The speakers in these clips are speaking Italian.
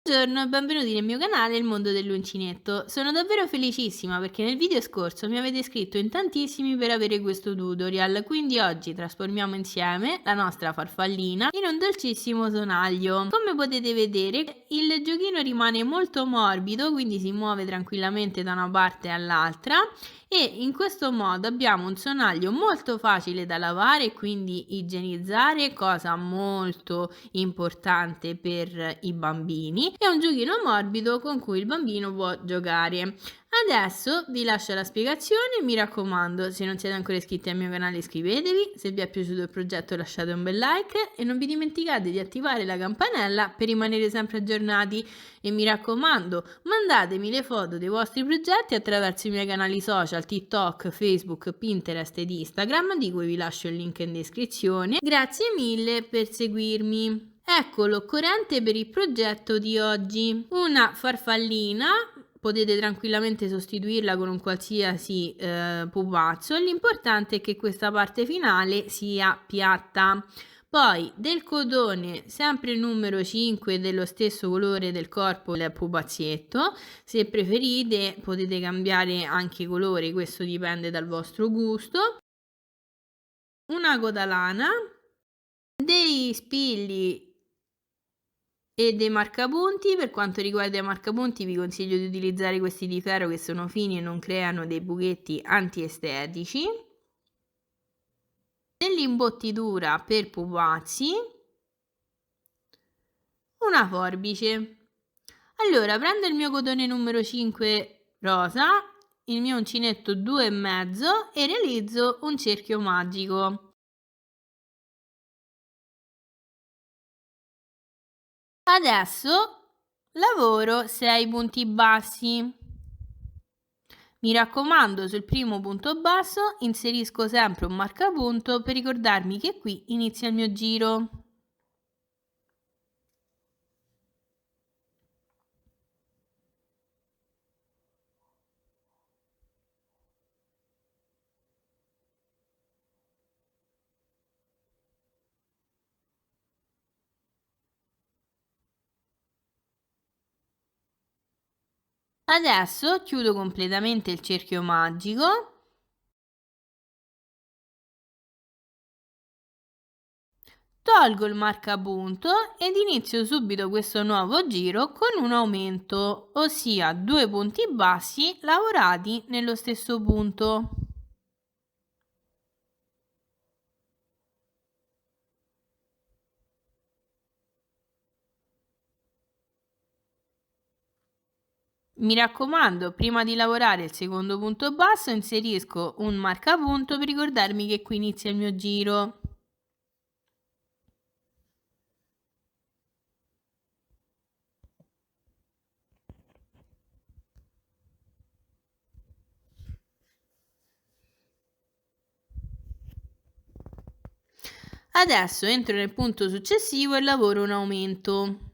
Buongiorno e benvenuti nel mio canale Il mondo dell'uncinetto. Sono davvero felicissima perché nel video scorso mi avete scritto in tantissimi per avere questo tutorial, quindi oggi trasformiamo insieme la nostra farfallina in un dolcissimo sonaglio. Come potete vedere il giochino rimane molto morbido, quindi si muove tranquillamente da una parte all'altra e in questo modo abbiamo un sonaglio molto facile da lavare e quindi igienizzare, cosa molto importante per i bambini, e un giochino morbido con cui il bambino può giocare. Adesso vi lascio la spiegazione, mi raccomando, se non siete ancora iscritti al mio canale iscrivetevi, se vi è piaciuto il progetto lasciate un bel like e non vi dimenticate di attivare la campanella per rimanere sempre aggiornati. E mi raccomando, mandatemi le foto dei vostri progetti attraverso i miei canali social TikTok, Facebook, Pinterest ed Instagram, di cui vi lascio il link in descrizione. Grazie mille per seguirmi. Ecco l'occorrente per il progetto di oggi: una farfallina. Potete tranquillamente sostituirla con un qualsiasi pupazzo, l'importante è che questa parte finale sia piatta. Poi del cotone, sempre numero 5, dello stesso colore del corpo del pupazzetto. Se preferite potete cambiare anche colore, questo dipende dal vostro gusto. Una codalana, dei spilli e dei marcapunti. Per quanto riguarda i marcapunti vi consiglio di utilizzare questi di ferro che sono fini e non creano dei buchetti antiestetici. Dell'imbottitura per pupazzi, una forbice. Allora prendo il mio cotone numero 5 rosa, il mio uncinetto 2,5 e realizzo un cerchio magico. Adesso lavoro 6 punti bassi. Mi raccomando, sul primo punto basso inserisco sempre un marcapunto per ricordarmi che qui inizia il mio giro. Adesso chiudo completamente il cerchio magico. Tolgo il marcapunto ed inizio subito questo nuovo giro con un aumento, ossia 2 punti bassi lavorati nello stesso punto. Mi raccomando, prima di lavorare il secondo punto basso inserisco un marcapunto per ricordarmi che qui inizia il mio giro. Adesso entro nel punto successivo e lavoro un aumento.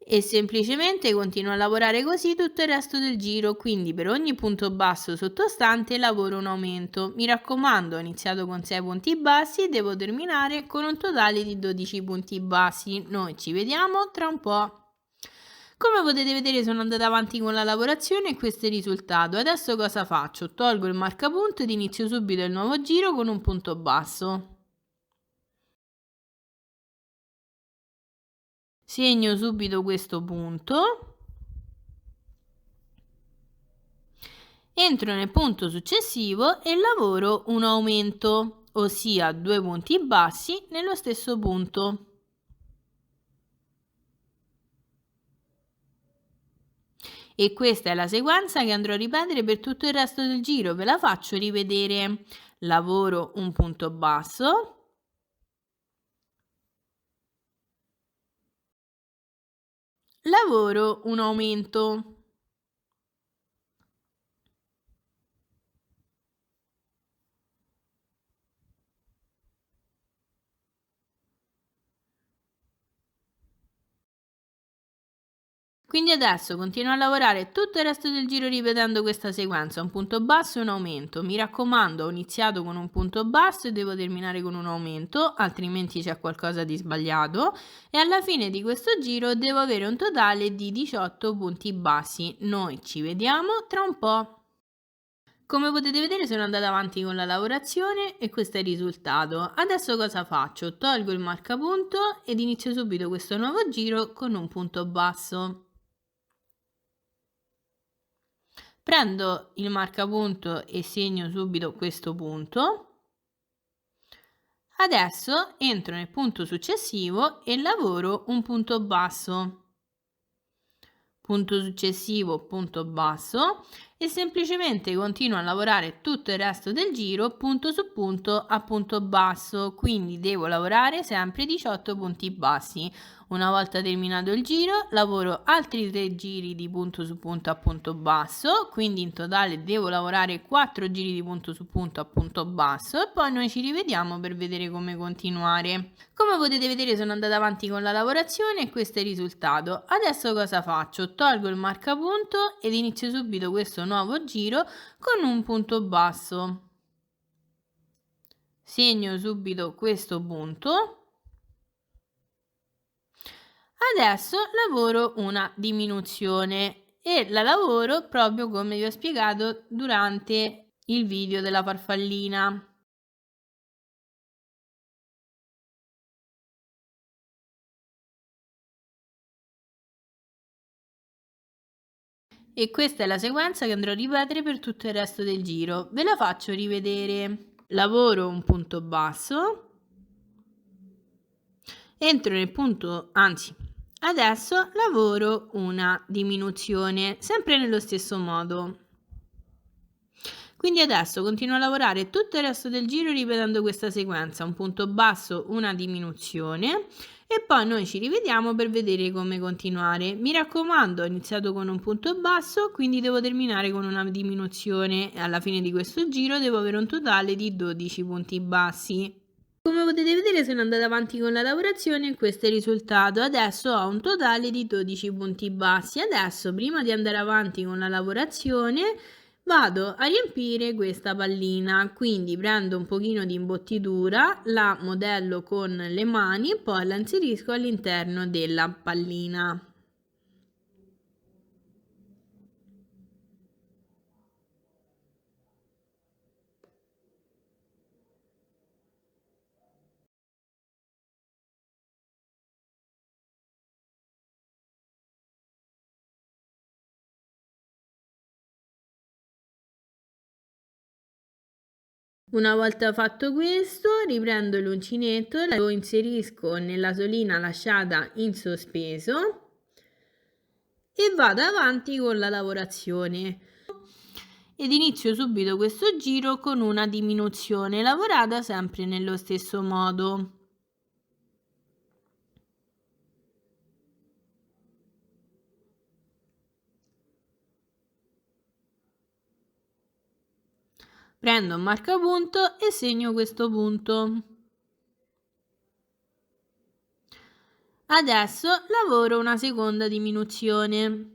E semplicemente continuo a lavorare così tutto il resto del giro, quindi per ogni punto basso sottostante lavoro un aumento. Mi raccomando, ho iniziato con 6 punti bassi e devo terminare con un totale di 12 punti bassi. Noi ci vediamo tra un po'. Come potete vedere sono andata avanti con la lavorazione e questo è il risultato. Adesso cosa faccio? Tolgo il marcapunto ed inizio subito il nuovo giro con un punto basso. Segno subito questo punto. Entro nel punto successivo e lavoro un aumento, ossia 2 punti bassi nello stesso punto. E questa è la sequenza che andrò a ripetere per tutto il resto del giro. Ve la faccio rivedere. Lavoro un punto basso, lavoro un aumento. Quindi adesso continuo a lavorare tutto il resto del giro ripetendo questa sequenza, un punto basso e un aumento. Mi raccomando, ho iniziato con un punto basso e devo terminare con un aumento, altrimenti c'è qualcosa di sbagliato. E alla fine di questo giro devo avere un totale di 18 punti bassi. Noi ci vediamo tra un po'. Come potete vedere sono andata avanti con la lavorazione e questo è il risultato. Adesso cosa faccio? Tolgo il marcapunto ed inizio subito questo nuovo giro con un punto basso. Prendo il marcapunto e segno subito questo punto. Adesso entro nel punto successivo e lavoro un punto basso. Punto successivo, punto basso e semplicemente continuo a lavorare tutto il resto del giro punto su punto a punto basso, quindi devo lavorare sempre 18 punti bassi. Una volta terminato il giro lavoro altri 3 giri di punto su punto a punto basso, quindi in totale devo lavorare 4 giri di punto su punto a punto basso e poi noi ci rivediamo per vedere come continuare. Come potete vedere sono andata avanti con la lavorazione e questo è il risultato. Adesso cosa faccio? Tolgo il marcapunto ed inizio subito questo nuovo giro con un punto basso. Segno subito questo punto. Adesso lavoro una diminuzione e la lavoro proprio come vi ho spiegato durante il video della farfallina. E questa è la sequenza che andrò a ripetere per tutto il resto del giro. Ve la faccio rivedere. Lavoro un punto basso, entro nel punto, anzi, adesso lavoro una diminuzione, sempre nello stesso modo. Quindi adesso continuo a lavorare tutto il resto del giro ripetendo questa sequenza, un punto basso, una diminuzione e poi noi ci rivediamo per vedere come continuare. Mi raccomando, ho iniziato con un punto basso, quindi devo terminare con una diminuzione e alla fine di questo giro devo avere un totale di 12 punti bassi. Come potete vedere sono andata avanti con la lavorazione e questo è il risultato. Adesso ho un totale di 12 punti bassi. Adesso prima di andare avanti con la lavorazione vado a riempire questa pallina, quindi prendo un pochino di imbottitura, la modello con le mani e poi la inserisco all'interno della pallina. Una volta fatto questo, riprendo l'uncinetto, lo inserisco nella solina lasciata in sospeso e vado avanti con la lavorazione. Ed inizio subito questo giro con una diminuzione lavorata sempre nello stesso modo. Prendo un marcapunto e segno questo punto. Adesso lavoro una seconda diminuzione.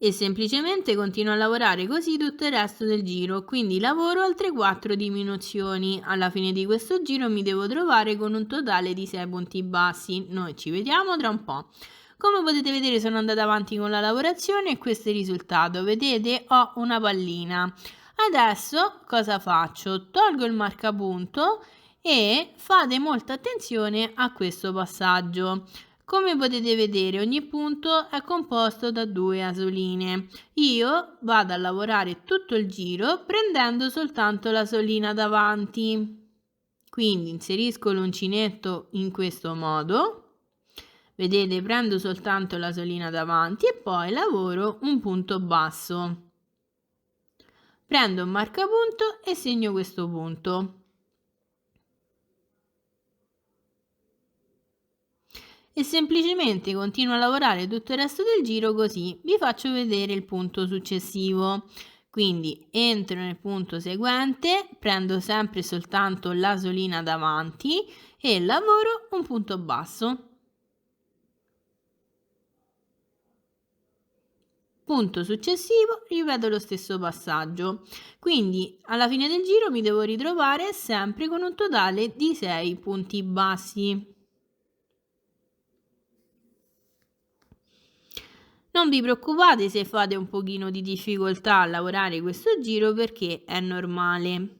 E semplicemente continuo a lavorare così tutto il resto del giro, quindi lavoro altre 4 diminuzioni. Alla fine di questo giro mi devo trovare con un totale di 6 punti bassi. Noi ci vediamo tra un po'. Come potete vedere sono andata avanti con la lavorazione e questo è il risultato. Vedete, ho una pallina. Adesso cosa faccio? Tolgo il marcapunto e fate molta attenzione a questo passaggio. Come potete vedere ogni punto è composto da 2 asoline. Io vado a lavorare tutto il giro prendendo soltanto la solina davanti. Quindi inserisco l'uncinetto in questo modo. Vedete, prendo soltanto la solina davanti e poi lavoro un punto basso. Prendo un marcapunto e segno questo punto. e semplicemente continuo a lavorare tutto il resto del giro, così vi faccio vedere il punto successivo. Quindi entro nel punto seguente, prendo sempre soltanto la solina davanti e lavoro un punto basso. Punto successivo, ripeto lo stesso passaggio. Quindi alla fine del giro mi devo ritrovare sempre con un totale di 6 punti bassi. Non vi preoccupate se fate un pochino di difficoltà a lavorare questo giro, perché è normale.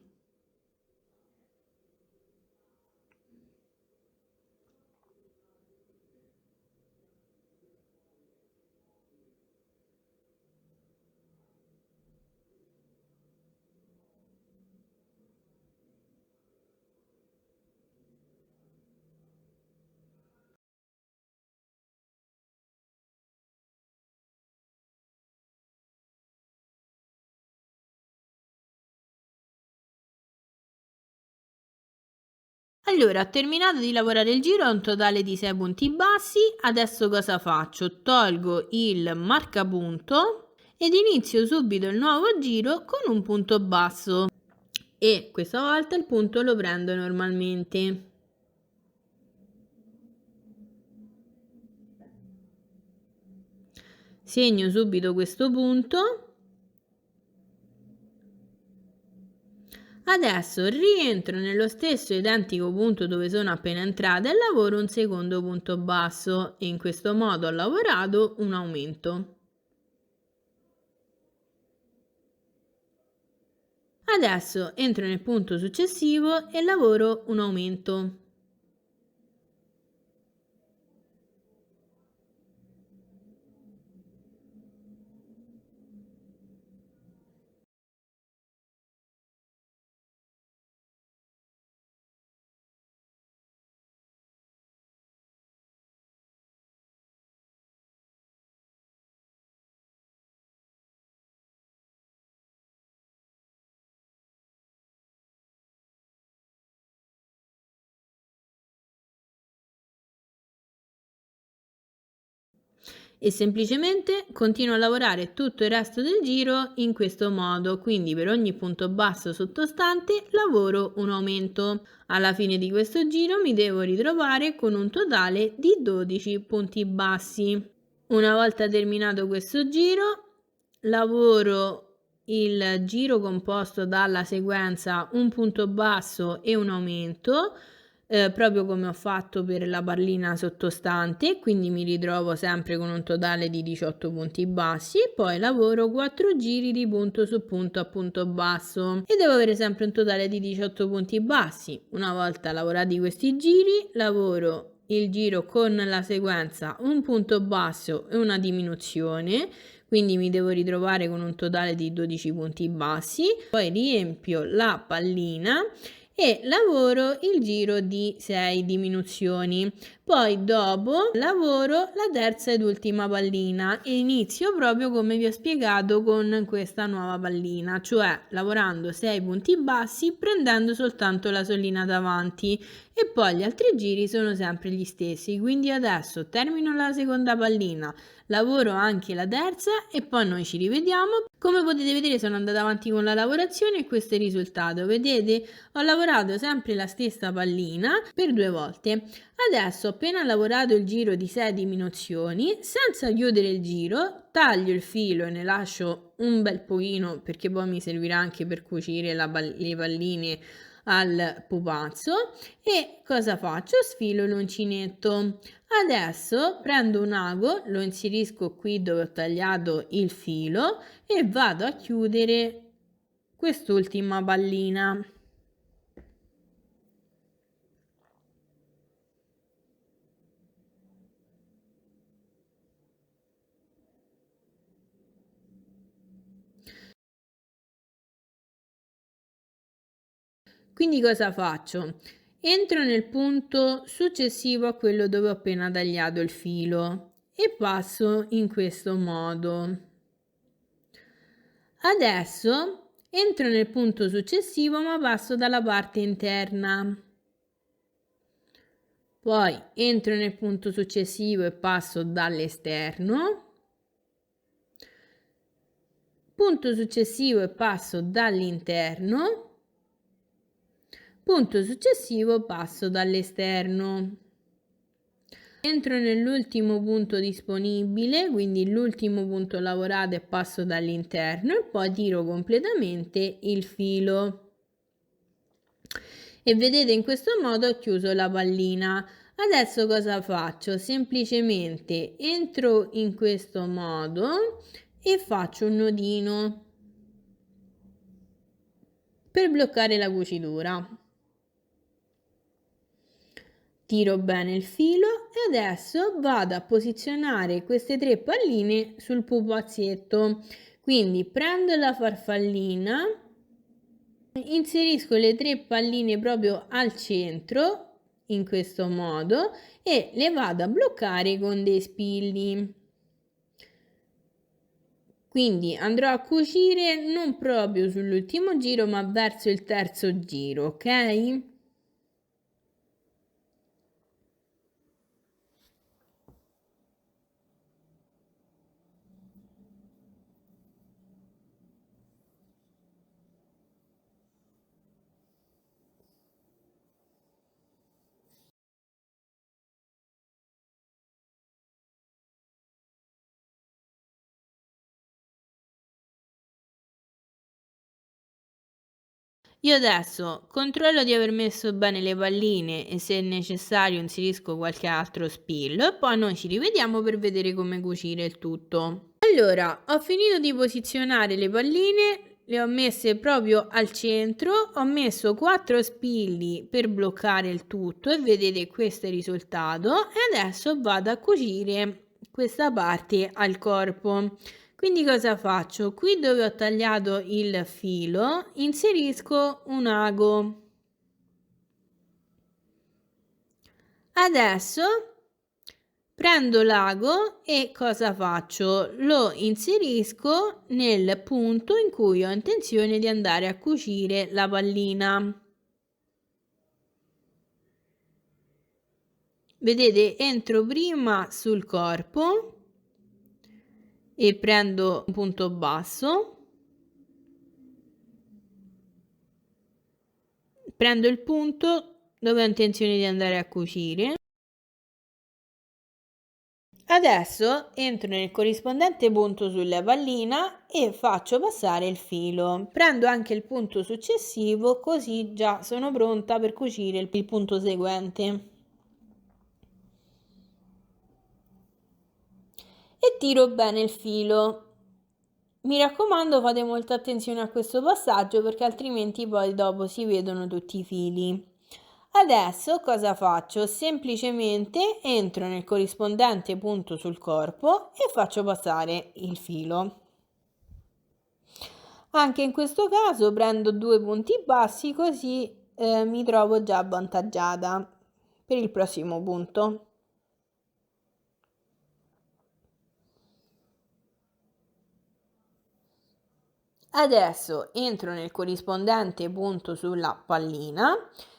Allora, ho terminato di lavorare il giro a un totale di 6 punti bassi. Adesso cosa faccio? Tolgo il marcapunto ed inizio subito il nuovo giro con un punto basso, e questa volta il punto lo prendo normalmente. Segno subito questo punto. Adesso rientro nello stesso identico punto dove sono appena entrata e lavoro un secondo punto basso, e in questo modo ho lavorato un aumento. Adesso entro nel punto successivo e lavoro un aumento. E semplicemente continuo a lavorare tutto il resto del giro in questo modo, quindi per ogni punto basso sottostante lavoro un aumento. Alla fine di questo giro mi devo ritrovare con un totale di 12 punti bassi. Una volta terminato questo giro, lavoro il giro composto dalla sequenza un punto basso e un aumento, proprio come ho fatto per la pallina sottostante, quindi mi ritrovo sempre con un totale di 18 punti bassi, e poi lavoro 4 giri di punto su punto a punto basso e devo avere sempre un totale di 18 punti bassi. Una volta lavorati questi giri, lavoro il giro con la sequenza un punto basso e una diminuzione, quindi mi devo ritrovare con un totale di 12 punti bassi, poi riempio la pallina e lavoro il giro di 6 diminuzioni. Poi dopo lavoro la terza ed ultima pallina e inizio proprio come vi ho spiegato con questa nuova pallina, cioè lavorando 6 punti bassi prendendo soltanto la solina davanti, e poi gli altri giri sono sempre gli stessi. Quindi adesso termino la seconda pallina, lavoro anche la terza e poi noi ci rivediamo. Come potete vedere sono andata avanti con la lavorazione e questo è il risultato. Vedete, ho lavorato sempre la stessa pallina per 2 volte. Adesso ho appena lavorato il giro di 6 diminuzioni, senza chiudere il giro taglio il filo e ne lascio un bel pochino perché poi mi servirà anche per cucire le palline al pupazzo. E cosa faccio? Sfilo l'uncinetto. Adesso prendo un ago, lo inserisco qui dove ho tagliato il filo e vado a chiudere quest'ultima pallina. Quindi cosa faccio? Entro nel punto successivo a quello dove ho appena tagliato il filo e passo in questo modo. Adesso entro nel punto successivo ma passo dalla parte interna. poi entro nel punto successivo e passo dall'esterno, punto successivo e passo dall'interno, punto successivo passo dall'esterno. Entro nell'ultimo punto disponibile, quindi l'ultimo punto lavorato e passo dall'interno e poi tiro completamente il filo. E vedete, in questo modo ho chiuso la pallina. Adesso cosa faccio? Semplicemente entro in questo modo e faccio un nodino per bloccare la cucitura. Tiro bene il filo e adesso vado a posizionare queste 3 palline sul pupazzetto. Quindi prendo la farfallina, inserisco le 3 palline proprio al centro in questo modo e le vado a bloccare con dei spilli. Quindi andrò a cucire non proprio sull'ultimo giro ma verso il terzo giro, ok? Io adesso controllo di aver messo bene le palline e se necessario inserisco qualche altro spillo e poi noi ci rivediamo per vedere come cucire il tutto. Allora, ho finito di posizionare le palline, le ho messe proprio al centro, ho messo 4 spilli per bloccare il tutto e vedete questo è il risultato e adesso vado a cucire questa parte al corpo. Quindi cosa faccio? Qui dove ho tagliato il filo inserisco un ago. Adesso prendo l'ago e cosa faccio? Lo inserisco nel punto in cui ho intenzione di andare a cucire la pallina. Vedete, entro prima sul corpo e prendo un punto basso. Prendo il punto dove ho intenzione di andare a cucire. Adesso entro nel corrispondente punto sulla pallina e faccio passare il filo. Prendo anche il punto successivo così già sono pronta per cucire il punto seguente. E tiro bene il filo. Mi raccomando, fate molta attenzione a questo passaggio perché altrimenti poi dopo si vedono tutti i fili. Adesso cosa faccio? Semplicemente entro nel corrispondente punto sul corpo e faccio passare il filo. Anche in questo caso prendo 2 punti bassi così mi trovo già avvantaggiata per il prossimo punto. Adesso entro nel corrispondente punto sulla pallina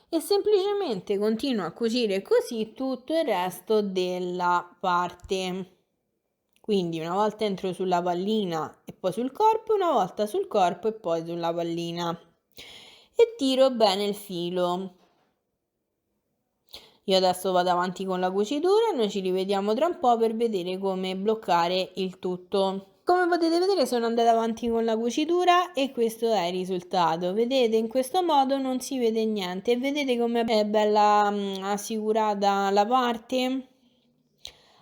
e semplicemente continuo a cucire così tutto il resto della parte. Quindi una volta entro sulla pallina e poi sul corpo, una volta sul corpo e poi sulla pallina. E tiro bene il filo. Io adesso vado avanti con la cucitura e noi ci rivediamo tra un po' per vedere come bloccare il tutto. Come potete vedere sono andata avanti con la cucitura e questo è il risultato. Vedete, in questo modo non si vede niente e vedete come è bella assicurata la parte.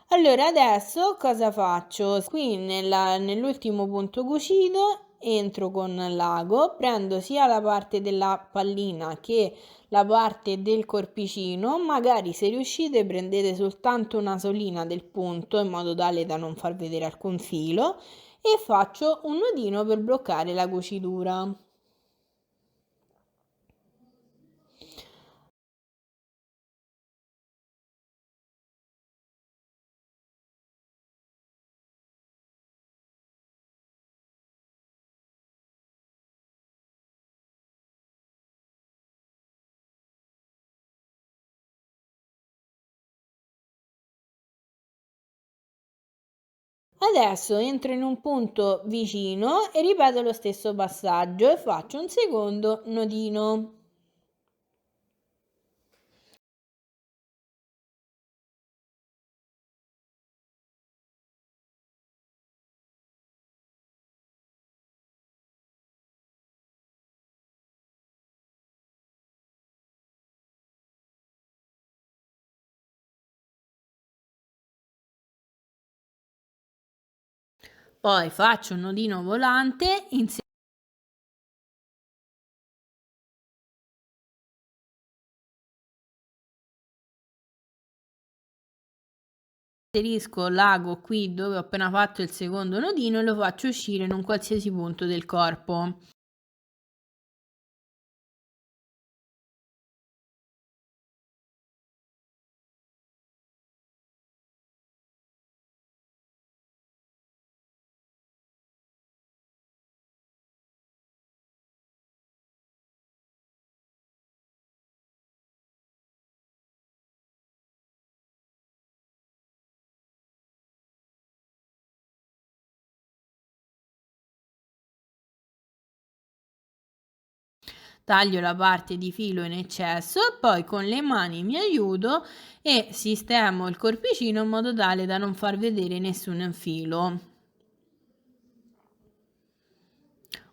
Allora adesso cosa faccio? Qui nell'ultimo punto cucito entro con l'ago, prendo sia la parte della pallina che la parte del corpicino, magari se riuscite prendete soltanto una solina del punto in modo tale da non far vedere alcun filo e faccio un nodino per bloccare la cucitura. Adesso entro in un punto vicino e ripeto lo stesso passaggio e faccio un secondo nodino. Poi faccio un nodino volante, inserisco l'ago qui dove ho appena fatto il secondo nodino e lo faccio uscire in un qualsiasi punto del corpo. Taglio la parte di filo in eccesso e poi con le mani mi aiuto e sistemo il corpicino in modo tale da non far vedere nessun filo.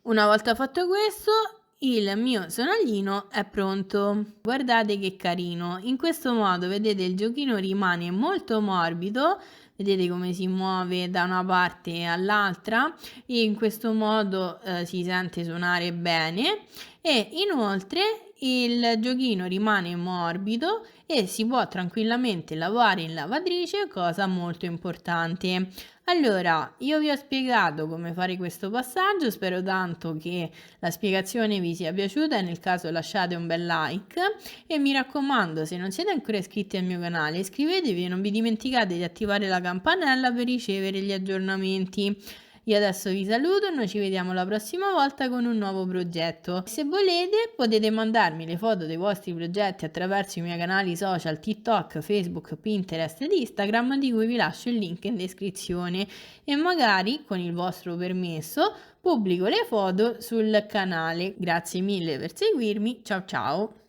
Una volta fatto questo, il mio sonaglino è pronto. Guardate che carino. In questo modo, vedete, il giochino rimane molto morbido. Vedete come si muove da una parte all'altra e in questo modo si sente suonare bene e inoltre il giochino rimane morbido e si può tranquillamente lavare in lavatrice, cosa molto importante. Allora, io vi ho spiegato come fare questo passaggio, spero tanto che la spiegazione vi sia piaciuta e nel caso lasciate un bel like e mi raccomando, se non siete ancora iscritti al mio canale, iscrivetevi e non vi dimenticate di attivare la campanella per ricevere gli aggiornamenti. Io adesso vi saluto e noi ci vediamo la prossima volta con un nuovo progetto. Se volete potete mandarmi le foto dei vostri progetti attraverso i miei canali social TikTok, Facebook, Pinterest ed Instagram di cui vi lascio il link in descrizione e magari con il vostro permesso pubblico le foto sul canale. Grazie mille per seguirmi, ciao ciao!